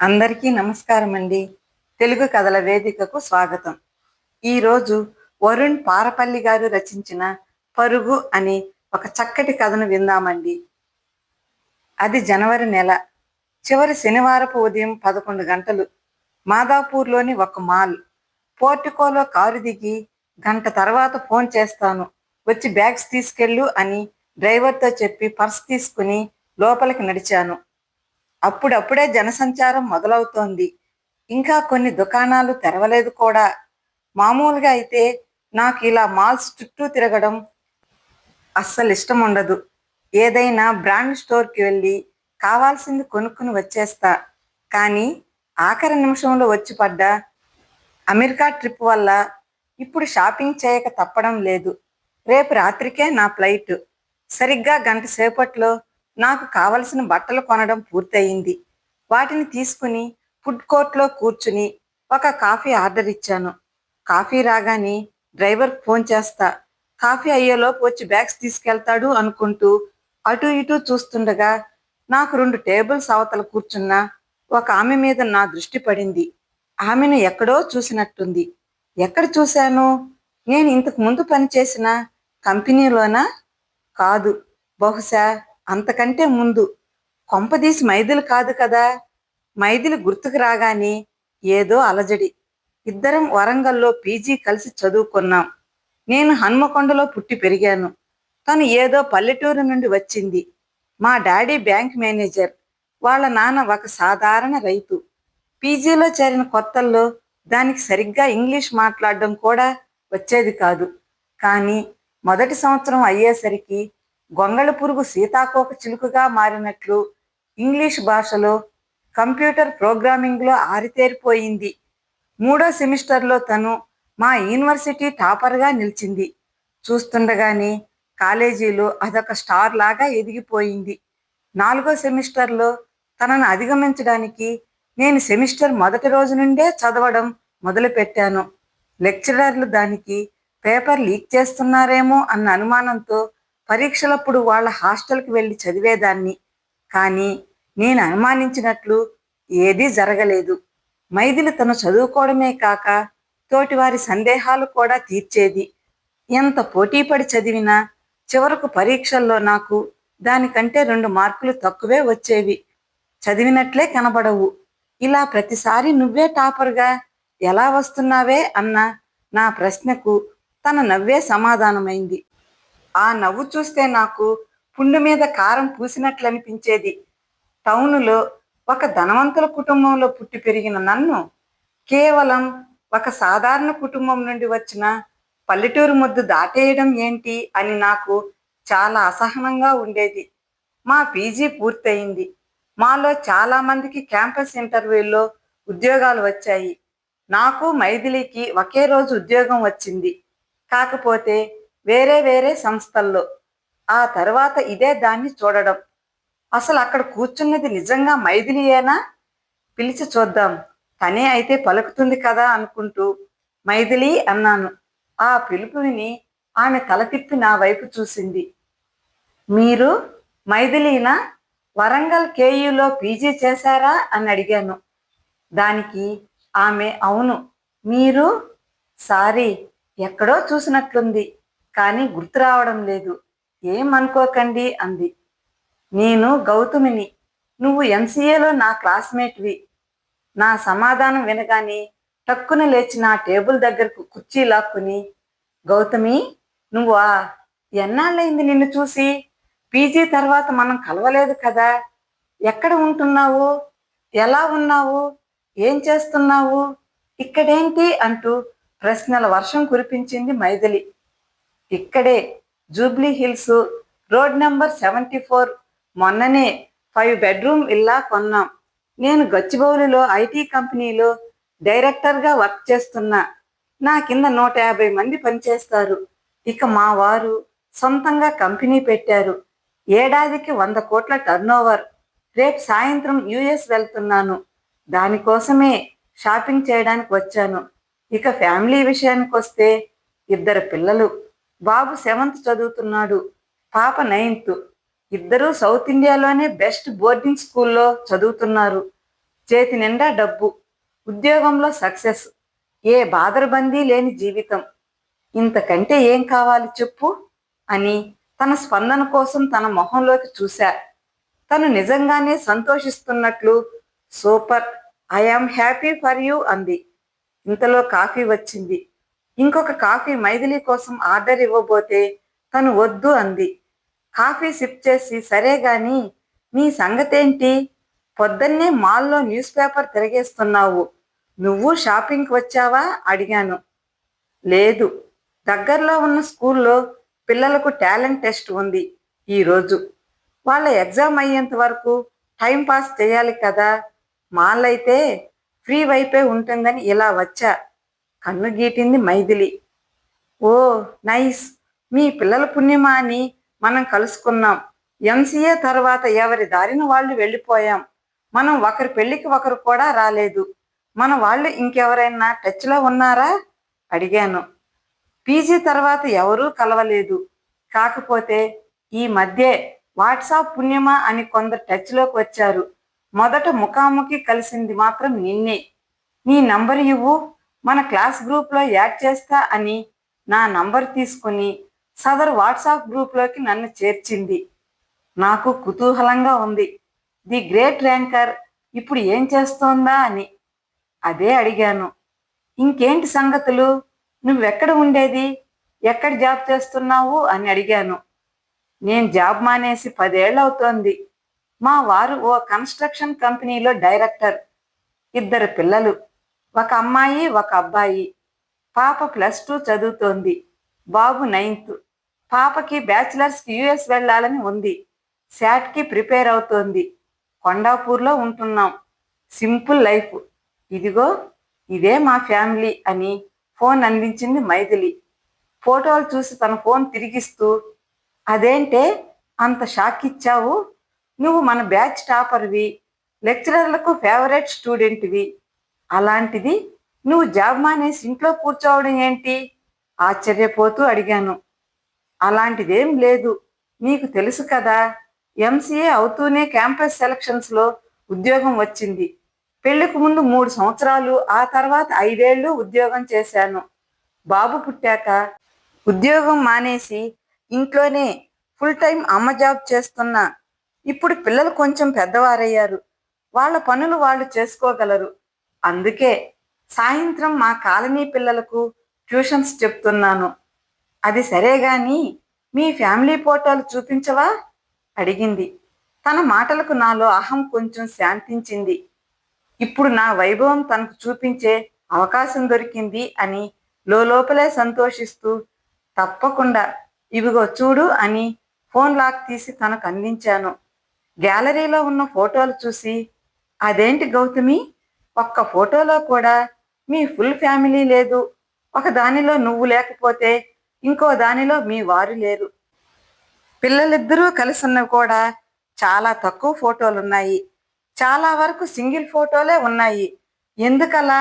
అందరికీ నమస్కారం అండి. తెలుగు కథల వేదికకు స్వాగతం. ఈరోజు వరుణ్ పారపల్లి గారు రచించిన పరుగు అనే ఒక చక్కటి కథను విందామండి. అది జనవరి నెల చివరి శనివారపు ఉదయం 11 గంటలు. మాదాపూర్లోని ఒక మాల్. పోర్టికోలో కారు దిగి గంట తర్వాత ఫోన్ చేస్తాను, వచ్చి బ్యాగ్స్ తీసుకెళ్ళు అని డ్రైవర్తో చెప్పి పర్స్ తీసుకుని లోపలికి నడిచాను. అప్పుడప్పుడే జనసంచారం మొదలవుతోంది. ఇంకా కొన్ని దుకాణాలు తెరవలేదు కూడా. మామూలుగా అయితే నాకు ఇలా మాల్స్ చుట్టూ తిరగడం అస్సలు ఇష్టం ఉండదు. ఏదైనా బ్రాండ్ స్టోర్కి వెళ్ళి కావాల్సింది కొనుక్కుని వచ్చేస్తా. కానీ ఆఖరి నిమిషంలో వచ్చి పడ్డ అమెరికా ట్రిప్ వల్ల ఇప్పుడు షాపింగ్ చేయక తప్పడం లేదు. రేపు రాత్రికే నా ఫ్లైట్. సరిగ్గా గంట సేపట్లో నాకు కావలసిన బట్టలు కొనడం పూర్తయింది. వాటిని తీసుకుని ఫుడ్ కోర్ట్లో కూర్చుని ఒక కాఫీ ఆర్డర్ ఇచ్చాను. కాఫీ రాగానే డ్రైవర్కి ఫోన్ చేస్తా. కాఫీ అయ్యేలోపు వచ్చి బ్యాగ్స్ తీసుకెళ్తాడు అనుకుంటూ అటు ఇటు చూస్తుండగా నాకు 2 టేబుల్స్ అవతల కూర్చున్న ఒక ఆమె మీద నా దృష్టి పడింది. ఆమెను ఎక్కడో చూసినట్టుంది. ఎక్కడ చూశాను? నేను ఇంతకు ముందు పనిచేసిన కంపెనీలోనా? కాదు, బహుశా అంతకంటే ముందు. కొంపదీసి మైథిలి కాదు కదా? మైథిలి గుర్తుకు రాగానే ఏదో అలజడి. ఇద్దరం వరంగల్లో పీజీ కలిసి చదువుకున్నాం. నేను హన్మకొండలో పుట్టి పెరిగాను. తను ఏదో పల్లెటూరు నుండి వచ్చింది. మా డాడీ బ్యాంక్ మేనేజర్, వాళ్ళ నాన్న ఒక సాధారణ రైతు. పీజీలో చేరిన కొత్తల్లో దానికి సరిగ్గా ఇంగ్లీష్ మాట్లాడడం కూడా వచ్చేది కాదు. కానీ మొదటి సంవత్సరం అయ్యేసరికి గొంగళ పురుగు సీతాకోక చిలుకగా మారినట్లు ఇంగ్లీష్ భాషలో, కంప్యూటర్ ప్రోగ్రామింగ్లో ఆరితేరిపోయింది. 3వ సెమిస్టర్లో తను మా యూనివర్సిటీ టాపర్గా నిలిచింది. చూస్తుండగానే కాలేజీలో అదొక స్టార్ లాగా ఎదిగిపోయింది. 4వ సెమిస్టర్లో తనను అధిగమించడానికి నేను సెమిస్టర్ మొదటి రోజు నుండే చదవడం మొదలుపెట్టాను. లెక్చరర్లు దానికి పేపర్ లీక్ చేస్తున్నారేమో అన్న అనుమానంతో పరీక్షలప్పుడు వాళ్ళ హాస్టల్కి వెళ్ళి చదివేదాన్ని. కానీ నేను అనుమానించినట్లు ఏదీ జరగలేదు. మైథిలి తను చదువుకోవడమే కాక తోటివారి సందేహాలు కూడా తీర్చేది. ఎంత పోటీపడి చదివినా చివరకు పరీక్షల్లో నాకు దానికంటే 2 మార్కులు తక్కువే వచ్చేవి. చదివినట్లే కనబడవు. ఇలా ప్రతిసారి నువ్వే టాపర్గా ఎలా వస్తున్నావే అన్న నా ప్రశ్నకు తన నవ్వే సమాధానమైంది. ఆ నవ్వు చూస్తే నాకు పుండు మీద కారం పూసినట్లు అనిపించేది. టౌనులో ఒక ధనవంతుల కుటుంబంలో పుట్టి పెరిగిన నన్ను కేవలం ఒక సాధారణ కుటుంబం నుండి వచ్చిన పల్లెటూరు ముద్దు దాటేయడం ఏంటి అని నాకు చాలా అసహనంగా ఉండేది. మా పీజీ పూర్తయింది. మాలో చాలామందికి క్యాంపస్ ఇంటర్వ్యూల్లో ఉద్యోగాలు వచ్చాయి. నాకు మైథిలికి ఒకే రోజు ఉద్యోగం వచ్చింది. కాకపోతే వేరే వేరే సంస్థల్లో. ఆ తర్వాత ఇదే దాన్ని చూడడం. అసలు అక్కడ కూర్చున్నది నిజంగా మైథిలియేనా? పిలిచి చూద్దాం, తనే అయితే పలుకుతుంది కదా అనుకుంటూ మైథిలి అన్నాను. ఆ పిలుపు విని ఆమె తల తిప్పి నా వైపు చూసింది. మీరు మైథిలీనా? వరంగల్ కేయూలో పీజీ చేశారా అని అడిగాను. దానికి ఆమె అవును, మీరు? సారీ, ఎక్కడో చూసినట్లుంది కానీ గుర్తు రావడం లేదు, ఏమనుకోకండి అంది. నేను గౌతమిని, నువ్వు ఎంసీఏలో నా క్లాస్మేట్వి. నా సమాధానం వినగానే టక్కున లేచి నా టేబుల్ దగ్గరకు కుర్చీ లాక్కుని, గౌతమి నువ్వా? ఎన్నాళ్ళైంది నిన్ను చూసి? పీజీ తర్వాత మనం కలవలేదు కదా? ఎక్కడ ఉంటున్నావు? ఎలా ఉన్నావు? ఏం చేస్తున్నావు? ఇక్కడేంటి అంటూ ప్రశ్నల వర్షం కురిపించింది మైథిలి. ఇక్కడే, జూబ్లీ హిల్స్, రోడ్ నెంబర్ 74. మొన్ననే 5 బెడ్రూమ్ ఇల్లా కొన్నాం. నేను గచ్చిబౌలిలో ఐటీ కంపెనీలో డైరెక్టర్గా వర్క్ చేస్తున్నా. నా కింద 150 మంది పనిచేస్తారు. ఇక మా వారు సొంతంగా కంపెనీ పెట్టారు. ఏడాదికి 100 కోట్ల టర్నోవర్. రేపు సాయంత్రం యుఎస్ వెళ్తున్నాను. దానికోసమే షాపింగ్ చేయడానికి వచ్చాను. ఇక ఫ్యామిలీ విషయానికి వస్తే 2 పిల్లలు. బాబు 7th చదువుతున్నాడు, పాప 9th. ఇద్దరూ సౌత్ ఇండియాలోనే బెస్ట్ బోర్డింగ్ స్కూల్లో చదువుతున్నారు. చేతి నిండా డబ్బు, ఉద్యోగంలో సక్సెస్, ఏ బాదరబందీ లేని జీవితం. ఇంతకంటే ఏం కావాలి చెప్పు అని తన స్పందన కోసం తన మొహంలోకి చూశా. తను నిజంగానే సంతోషిస్తున్నట్లు super, I am happy for you అంది. ఇంతలో కాఫీ వచ్చింది. ఇంకొక కాఫీ మైథిలి కోసం ఆర్డర్ ఇవ్వబోతే తను వద్దు అంది. కాఫీ సిప్ చేసి సరే గాని నీ సంగతేంటి, పొద్దున్నే మాల్లో న్యూస్ పేపర్ తిరగేస్తున్నావు, నువ్వు షాపింగ్కి వచ్చావా అడిగాను. లేదు, దగ్గరలో ఉన్న స్కూల్లో పిల్లలకు టాలెంట్ టెస్ట్ ఉంది ఈరోజు. వాళ్ళ ఎగ్జామ్ అయ్యేంత వరకు టైం పాస్ చేయాలి కదా, మాల్ అయితే ఫ్రీ వైపే ఉంటుందని ఇలా వచ్చా. కన్ను గీటింది మైథిలి. ఓ నైస్, మీ పిల్లల పుణ్యమా అని మనం కలుసుకున్నాం. ఎంసీఏ తర్వాత ఎవరి దారిన వాళ్ళు వెళ్ళిపోయాం. మనం ఒకరి పెళ్ళికి ఒకరు కూడా రాలేదు. మన వాళ్ళు ఇంకెవరైనా టచ్లో ఉన్నారా అడిగాను. పీజీ తర్వాత ఎవరూ కలవలేదు. కాకపోతే ఈ మధ్య వాట్సాప్ పుణ్యమా అని కొందరు టచ్లోకి వచ్చారు. మొదట ముఖాముఖి కలిసింది మాత్రం నిన్నే. నీ నంబర్ ఇవ్వు, మన క్లాస్ గ్రూప్లో యాడ్ చేస్తా అని నా నంబర్ తీసుకుని సదరు వాట్సాప్ గ్రూప్లోకి నన్ను చేర్చింది. నాకు కుతూహలంగా ఉంది. ది గ్రేట్ ర్యాంకర్ ఇప్పుడు ఏం చేస్తోందా అని. అదే అడిగాను. ఇంకేంటి సంగతులు, నువ్వెక్కడ ఉండేది, ఎక్కడ జాబ్ చేస్తున్నావు అని అడిగాను. నేను జాబ్ మానేసి 10 ఏళ్ళవుతోంది. మా వారు ఓ కన్స్ట్రక్షన్ కంపెనీలో డైరెక్టర్. 2 పిల్లలు, ఒక అమ్మాయి ఒక అబ్బాయి. పాప +2 చదువుతోంది, బాబు 9th. పాపకి బ్యాచిలర్స్కి యుఎస్ వెళ్ళాలని ఉంది. శాట్కి ప్రిపేర్ అవుతోంది. కొండాపూర్లో ఉంటున్నాం. Simple life. ఇదిగో ఇదే మా ఫ్యామిలీ అని ఫోన్ అందించింది మైథిలి. ఫోటోలు చూసి తన ఫోన్ తిరిగిస్తూ, అదేంటే అంత షాక్ ఇచ్చావు, నువ్వు మన బ్యాచ్ టాపర్వి, లెక్చరర్లకు ఫేవరెట్ స్టూడెంట్వి. అలాంటిది నువ్వు జాబ్ మానేసి ఇంట్లో కూర్చోవడం ఏంటి ఆశ్చర్యపోతూ అడిగాను. అలాంటిదేం లేదు, నీకు తెలుసు కదా, ఎంసీఏ అవుతూనే క్యాంపస్ సెలక్షన్స్లో ఉద్యోగం వచ్చింది. పెళ్లికి ముందు 3 సంవత్సరాలు, ఆ తర్వాత 5 ఏళ్ళు ఉద్యోగం చేశాను. బాబు పుట్టాక ఉద్యోగం మానేసి ఇంట్లోనే ఫుల్ టైం అమ్మ జాబ్ చేస్తున్నా. ఇప్పుడు పిల్లలు కొంచెం పెద్దవారయ్యారు, వాళ్ళ పనులు వాళ్ళు చేసుకోగలరు. అందుకే సాయంత్రం మా కాలనీ పిల్లలకు ట్యూషన్స్ చెప్తున్నాను. అది సరే గాని మీ ఫ్యామిలీ ఫోటోలు చూపించవా అడిగింది. తన మాటలకు నాలో అహం కొంచెం శాంతించింది. ఇప్పుడు నా వైభవం తనకు చూపించే అవకాశం దొరికింది అని లోపలే సంతోషిస్తూ, తప్పకుండా ఇవిగో చూడు అని ఫోన్ లాక్ తీసి తనకు అందించాను. గ్యాలరీలో ఉన్న ఫోటోలు చూసి, అదేంటి గౌతమి, ఒక్క ఫోటోలో కూడా మీ ఫుల్ ఫ్యామిలీ లేదు, ఒక దానిలో నువ్వు లేకపోతే ఇంకో దానిలో మీ వారు లేరు, పిల్లలిద్దరూ కలిసి ఉన్నవి కూడా చాలా తక్కువ ఫోటోలున్నాయి, చాలా వరకు సింగిల్ ఫోటోలే ఉన్నాయి, ఎందుకలా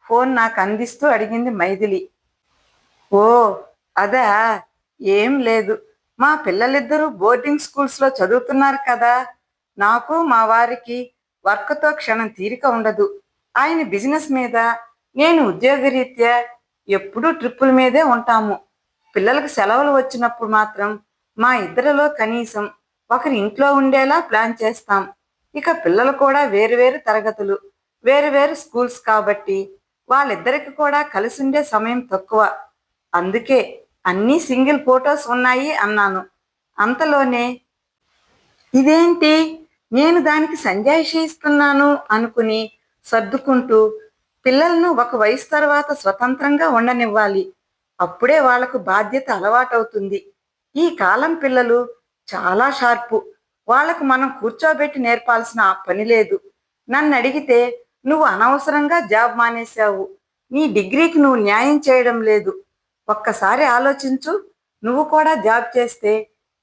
ఫోన్ నాకు అందిస్తూ అడిగింది మైథిలి. ఓ అదా, ఏం లేదు, మా పిల్లలిద్దరూ బోర్డింగ్ స్కూల్స్లో చదువుతున్నారు కదా, నాకు మా వారికి వర్క్తో క్షణం తీరిక ఉండదు. ఆయన బిజినెస్ మీద, నేను ఉద్యోగరీత్యా ఎప్పుడూ ట్రిప్పుల మీదే ఉంటాము. పిల్లలకు సెలవులు వచ్చినప్పుడు మాత్రం మా ఇద్దరిలో కనీసం ఒకరి ఇంట్లో ఉండేలా ప్లాన్ చేస్తాం. ఇక పిల్లలు కూడా వేరువేరు తరగతులు, వేరువేరు స్కూల్స్ కాబట్టి వాళ్ళిద్దరికి కూడా కలిసి ఉండే సమయం తక్కువ. అందుకే అన్నీ సింగిల్ ఫొటోస్ ఉన్నాయి అన్నాను. అంతలోనే ఇదేంటి, నేను దానికి సంజాయిషి ఇస్తున్నాను అనుకుని సర్దుకుంటూ, పిల్లలను ఒక వయసు తర్వాత స్వతంత్రంగా ఉండనివ్వాలి, అప్పుడే వాళ్లకు బాధ్యత అలవాటవుతుంది. ఈ కాలం పిల్లలు చాలా షార్పు, వాళ్లకు మనం కూర్చోబెట్టి నేర్పాల్సిన పని లేదు. నన్ను అడిగితే నువ్వు అనవసరంగా జాబ్ మానేశావు, నీ డిగ్రీకి నువ్వు న్యాయం చేయడం లేదు. ఒక్కసారి ఆలోచించు, నువ్వు కూడా జాబ్ చేస్తే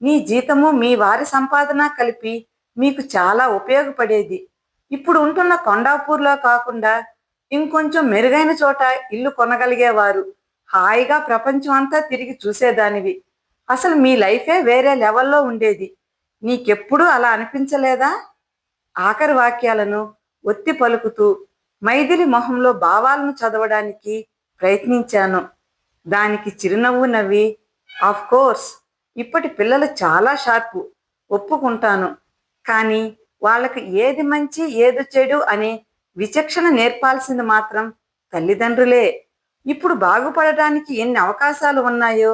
నీ జీతము మీ వారి సంపాదన కలిపి మీకు చాలా ఉపయోగపడేది. ఇప్పుడు ఉంటున్న కొండాపూర్లో కాకుండా ఇంకొంచెం మెరుగైన చోట ఇల్లు కొనగలిగేవారు, హాయిగా ప్రపంచం అంతా తిరిగి చూసేదానివి. అసలు మీ లైఫే వేరే లెవెల్లో ఉండేది. నీకెప్పుడూ అలా అనిపించలేదా? ఆఖరి వాక్యాలను ఒత్తి పలుకుతూ మైథిలి మొహంలో భావాలను చదవడానికి ప్రయత్నించాను. దానికి చిరునవ్వు నవ్వి, ఆఫ్ కోర్స్, ఇప్పటి పిల్లలు చాలా షార్పు, ఒప్పుకుంటాను. కానీ వాళ్ళకి ఏది మంచి ఏది చెడు అనే విచక్షణ నేర్పాల్సింది మాత్రం తల్లిదండ్రులే. ఇప్పుడు బాగుపడటానికి ఎన్ని అవకాశాలు ఉన్నాయో,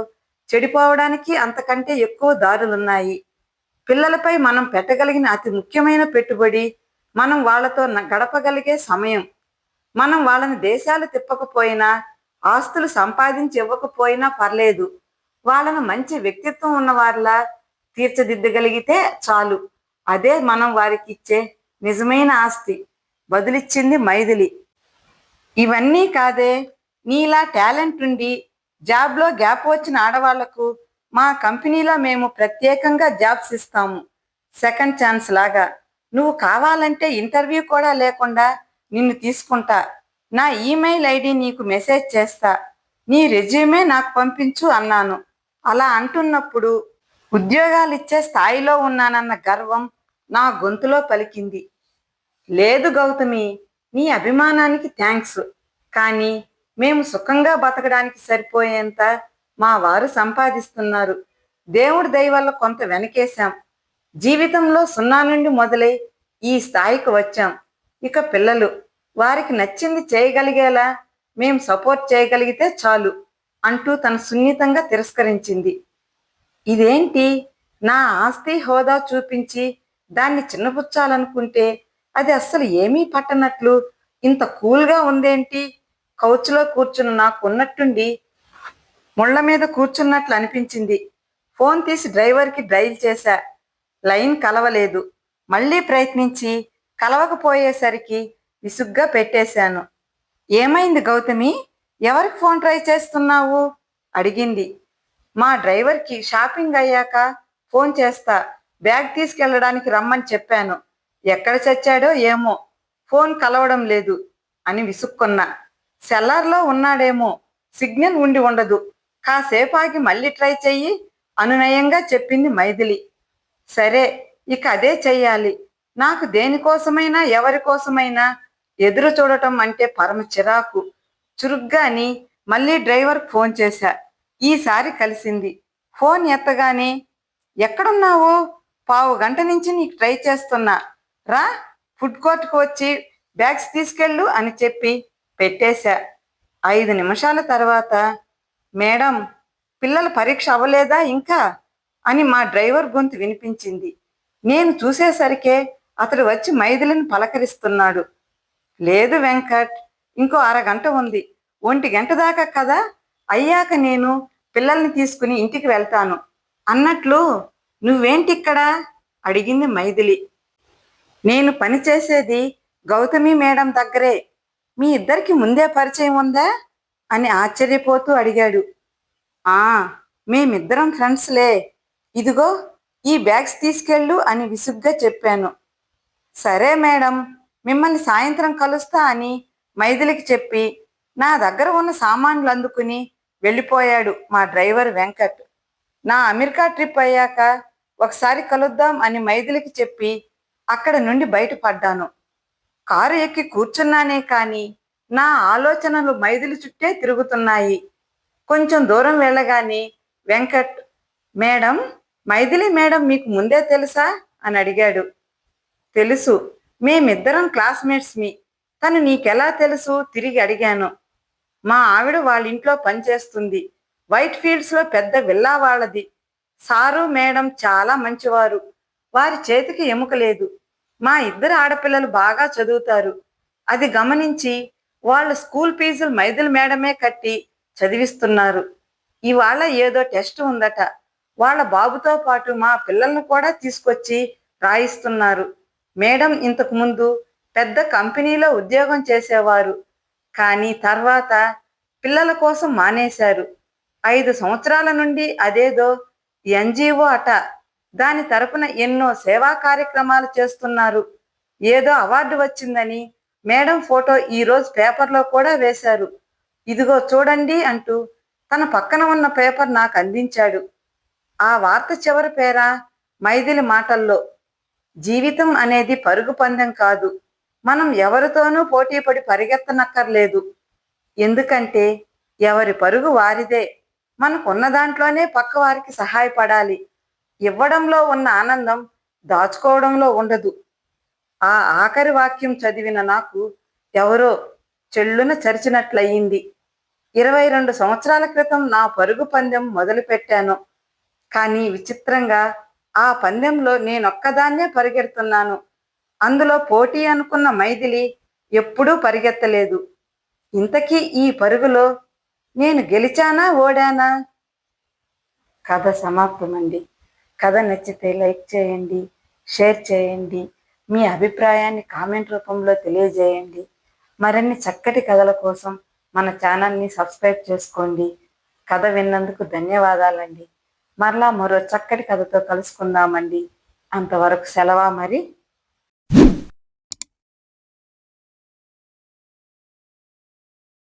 చెడిపోవడానికి అంతకంటే ఎక్కువ దారులున్నాయి. పిల్లలపై మనం పెట్టగలిగిన అతి ముఖ్యమైన పెట్టుబడి మనం వాళ్ళతో గడపగలిగే సమయం. మనం వాళ్ళని దేశాలు తిప్పకపోయినా, ఆస్తులు సంపాదించి ఇవ్వకపోయినా పర్లేదు, వాళ్ళను మంచి వ్యక్తిత్వం ఉన్నవారిలా తీర్చిదిద్దగలిగితే చాలు. అదే మనం వారికి ఇచ్చే నిజమైన ఆస్తి. బదులిచ్చింది మైథిలి. ఇవన్నీ కాదే, నీలా టాలెంట్ ఉండి జాబ్లో గ్యాప్ వచ్చిన ఆడవాళ్లకు మా కంపెనీలో మేము ప్రత్యేకంగా జాబ్స్ ఇస్తాము, సెకండ్ ఛాన్స్ లాగా. నువ్వు కావాలంటే ఇంటర్వ్యూ కూడా లేకుండా నిన్ను తీసుకుంటా. నా ఈమెయిల్ ఐడి నీకు మెసేజ్ చేస్తా, నీ రెజ్యూమే నాకు పంపించు అన్నాను. అలా అంటున్నప్పుడు ఉద్యోగాలు ఇచ్చే స్థాయిలో ఉన్నానన్న గర్వం నా గొంతులో పలికింది. లేదు గౌతమి, నీ అభిమానానికి థ్యాంక్స్, కానీ మేము సుఖంగా బతకడానికి సరిపోయేంత మా వారు సంపాదిస్తున్నారు. దేవుడి దయ వల్ల కొంత వెనకేశాం. జీవితంలో 0 నుండి మొదలై ఈ స్థాయికి వచ్చాం. ఇక పిల్లలు, వారికి నచ్చింది చేయగలిగేలా మేం సపోర్ట్ చేయగలిగితే చాలు అంటూ తను సున్నితంగా తిరస్కరించింది. ఇదేంటి, నా ఆస్తి హోదా చూపించి దాన్ని చిన్నపుచ్చాలనుకుంటే అది అస్సలు ఏమీ పట్టనట్లు ఇంత కూల్గా ఉందేంటి? కౌచ్లో కూర్చున్న నాకు ఉన్నట్టుండి ముళ్ల మీద కూర్చున్నట్లు అనిపించింది. ఫోన్ తీసి డ్రైవర్కి డైల్ చేశా. లైన్ కలవలేదు. మళ్ళీ ప్రయత్నించి కలవకపోయేసరికి విసుగ్గా పెట్టేశాను. ఏమైంది గౌతమి, ఎవరికి ఫోన్ ట్రై చేస్తున్నావు అడిగింది. మా డ్రైవర్కి షాపింగ్ అయ్యాక ఫోన్ చేస్తా, బ్యాగ్ తీసుకెళ్ళడానికి రమ్మని చెప్పాను. ఎక్కడ చచ్చాడో ఏమో, ఫోన్ కలవడం లేదు అని విసుక్కున్నా. సెల్లార్లో ఉన్నాడేమో, సిగ్నల్ ఉండి ఉండదు, కాసేపు ఆగి మళ్ళీ ట్రై చెయ్యి అనునయంగా చెప్పింది మైథిలి. సరే, ఇక అదే చెయ్యాలి. నాకు దేనికోసమైనా ఎవరికోసమైనా ఎదురు చూడటం అంటే పరమ చిరాకు. చురుగ్గా అని మళ్ళీ డ్రైవర్ ఫోన్ చేశా. ఈసారి కలిసింది. ఫోన్ ఎత్తగానే, ఎక్కడున్నావు? 1/2 గంట నుంచి నీకు ట్రై చేస్తున్నా, రా, ఫుడ్ కోర్ట్కి వచ్చి బ్యాగ్స్ తీసుకెళ్ళు అని చెప్పి పెట్టేశా. 5 నిమిషాల తర్వాత, మేడం, పిల్లల పరీక్ష అవ్వలేదా ఇంకా అని మా డ్రైవర్ గొంతు వినిపించింది. నేను చూసేసరికే అతడు వచ్చి మైథిలిని పలకరిస్తున్నాడు. లేదు వెంకట్, ఇంకో 1/2 గంట ఉంది, 1 గంట దాకా కదా, అయ్యాక నేను పిల్లల్ని తీసుకుని ఇంటికి వెళ్తాను అన్నట్లు నువ్వేంటిక్కడ అడిగింది మైథిలి. నేను పనిచేసేది గౌతమి మేడం దగ్గరే, మీ ఇద్దరికి ముందే పరిచయం ఉందా అని ఆశ్చర్యపోతూ అడిగాడు. ఆ, మేమిద్దరం ఫ్రెండ్స్లే, ఇదిగో ఈ బ్యాగ్స్ తీసుకెళ్ళు అని విసుగ్గా చెప్పాను. సరే మేడం, మిమ్మల్ని సాయంత్రం కలుస్తా అని మైథిలికి చెప్పి నా దగ్గర ఉన్న సామాన్లు అందుకుని వెళ్ళిపోయాడు మా డ్రైవర్ వెంకట్. నా అమెరికా ట్రిప్ అయ్యాక ఒకసారి కలుద్దాం అని మైథిలికి చెప్పి అక్కడ నుండి బయటపడ్డాను. కారు ఎక్కి కూర్చున్నానే కానీ నా ఆలోచనలు మైథిలి చుట్టే తిరుగుతున్నాయి. కొంచెం దూరం వెళ్ళగానే వెంకట్, మేడం, మైథిలి మేడం మీకు ముందే తెలుసా అని అడిగాడు. తెలుసు, మేమిద్దరం క్లాస్మేట్స్ మీ. తను నీకెలా తెలుసు తిరిగి అడిగాను. మా ఆవిడ వాళ్ళ ఇంట్లో పనిచేస్తుంది, వైట్ ఫీల్డ్స్లో పెద్ద విల్లా వాళ్ళది. సారు మేడం చాలా మంచివారు, వారి చేతికి ఎముక లేదు. మా ఇద్దరు ఆడపిల్లలు బాగా చదువుతారు. అది గమనించి వాళ్ళ స్కూల్ ఫీజులు మైథిలి మేడమే కట్టి చదివిస్తున్నారు. ఇవాళ ఏదో టెస్ట్ ఉందట, వాళ్ళ బాబుతో పాటు మా పిల్లలను కూడా తీసుకొచ్చి రాయిస్తున్నారు. మేడం ఇంతకు ముందు పెద్ద కంపెనీలో ఉద్యోగం చేసేవారు, కానీ తర్వాత పిల్లల కోసం మానేశారు. 5 సంవత్సరాల నుండి అదేదో ఎన్జిఓ అట, దాని తరపున ఎన్నో సేవా కార్యక్రమాలు చేస్తున్నారు. ఏదో అవార్డు వచ్చిందని మేడం ఫోటో ఈరోజు పేపర్లో కూడా వేశారు. ఇదిగో చూడండి అంటూ తన పక్కన ఉన్న పేపర్ నాకు అందించాడు. ఆ వార్త చివరి పేర మైథిలి మాటల్లో, జీవితం అనేది పరుగు పందెం కాదు, మనం ఎవరితోనూ పోటీ పడి పరిగెత్తనక్కర్లేదు. ఎందుకంటే ఎవరి పరుగు వారిదే. మనకున్న దాంట్లోనే పక్క వారికి సహాయపడాలి. ఇవ్వడంలో ఉన్న ఆనందం దాచుకోవడంలో ఉండదు. ఆ ఆఖరి వాక్యం చదివిన నాకు ఎవరో చెల్లున చరిచినట్లయింది. 22 సంవత్సరాల క్రితం నా పరుగు పందెం మొదలుపెట్టాను. కానీ విచిత్రంగా ఆ పందెంలో నేనొక్కదాన్నే పరిగెడుతున్నాను. అందులో పోటీ అనుకున్న మైథిలి ఎప్పుడూ పరిగెత్తలేదు. ఇంతకీ ఈ పరుగులో నేను గెలిచానా ఓడానా? కథ సమాప్తమండి. కథ నచ్చితే లైక్ చేయండి, షేర్ చేయండి, మీ అభిప్రాయాన్ని కామెంట్ రూపంలో తెలియజేయండి. మరిన్ని చక్కటి కథల కోసం మన ఛానల్ని సబ్స్క్రైబ్ చేసుకోండి. కథ విన్నందుకు ధన్యవాదాలండి. మరలా మరో చక్కటి కథతో కలుసుకుందామండి. అంతవరకు సెలవా మరి.